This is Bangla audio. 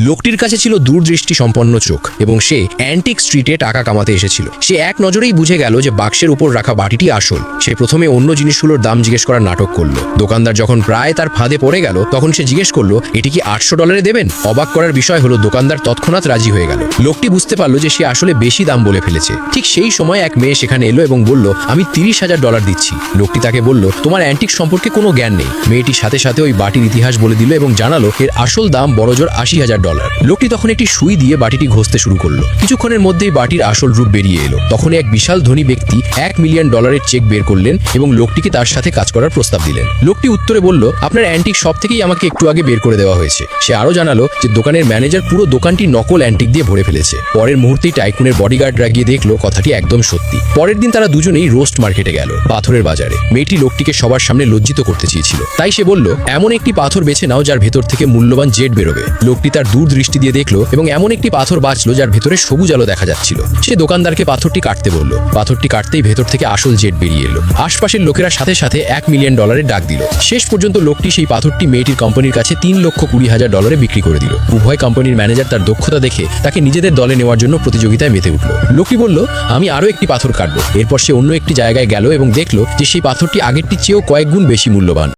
লোকটির কাছে ছিল দূরদৃষ্টি সম্পন্ন চোখ এবং সে অ্যান্টিক স্ট্রিটে টাকা কামাতে এসেছিল। সে এক নজরেই বুঝে গেল যে বাক্সের উপর রাখা বাটিটি আসল। সে প্রথমে অন্য জিনিসগুলোর দাম জিজ্ঞেস করার নাটক করলো। দোকানদার যখন প্রায় তার ফাঁদে পড়ে গেল তখন সে জিজ্ঞেস করলো, এটি কি $800 দেবেন? অবাক করার বিষয় হলো দোকানদার তৎক্ষণাৎ রাজি হয়ে গেল। লোকটি বুঝতে পারলো যে সে আসলে বেশি দাম বলে ফেলেছে। ঠিক সেই সময় এক মেয়ে সেখানে এলো এবং বলল, আমি $30,000 দিচ্ছি। লোকটি তাকে বলল, তোমার অ্যান্টিক সম্পর্কে কোনো জ্ঞান নেই। মেয়েটির সাথে সাথে ওই বাটির ইতিহাস বলে দিল এবং জানালো এর আসল দাম বড়জোর $80,000। লোকটি তখন একটি সুই দিয়ে বাটিটি ঘষতে শুরু করলো। কিছুক্ষণের মধ্যেই বাটির আসল রূপ বেরিয়ে এলো। তখন এক বিশাল ধনী ব্যক্তি $1 মিলিয়ন চেক বের করলেন এবং লোকটিকে তার সাথে কাজ করার প্রস্তাব দিলেন। লোকটি উত্তরে বলল, আপনার অ্যান্টিক সব থেকেই আমাকে একটু আগে বের করে দেওয়া হয়েছে। সে আরো জানালো যে দোকানের ম্যানেজার পুরো দোকানটি নকল অ্যান্টিক দিয়ে ভরে ফেলেছে। পরের মুহূর্তেই টাইকুনের বডিগার্ডরা গিয়ে দেখলো কথাটি একদম সত্যি। পরের দিন তারা দুজনেই রোস্ট মার্কেটে গেল, পাথরের বাজারে। মেয়েটি লোকটিকে সবার সামনে লজ্জিত করতে চেয়েছিল, তাই সে বলল, এমন একটি পাথর বেছে নাও যার ভেতর থেকে মূল্যবান জেড বেরোবে। লোকটি তার দূর দৃষ্টি দিয়ে দেখলো এবং এমন একটি পাথর বাঁচলো যার ভেতরে সবুজ আলো দেখা যাচ্ছিল। সে দোকানদারকে পাথরটি কাটতে বলল। পাথরটি কাটতেই ভেতর থেকে আসল জেড বেরিয়ে এলো। আশপাশের লোকেরা সাথে সাথে $1 মিলিয়ন ডাক দিল। শেষ পর্যন্ত লোকটি সেই পাথরটি মেয়েটির কোম্পানির কাছে $3,20,000 বিক্রি করে দিল। উভয় কোম্পানির ম্যানেজার তার দক্ষতা দেখে তাকে নিজেদের দলে নেওয়ার জন্য প্রতিযোগিতায় মেতে উঠল। লোকটি বলল, আমি আরো একটি পাথর কাটবো। এরপর সে অন্য একটি জায়গায় গেল এবং দেখলো যে সেই পাথরটি আগেরটি চেয়েও কয়েক গুণ বেশি মূল্যবান।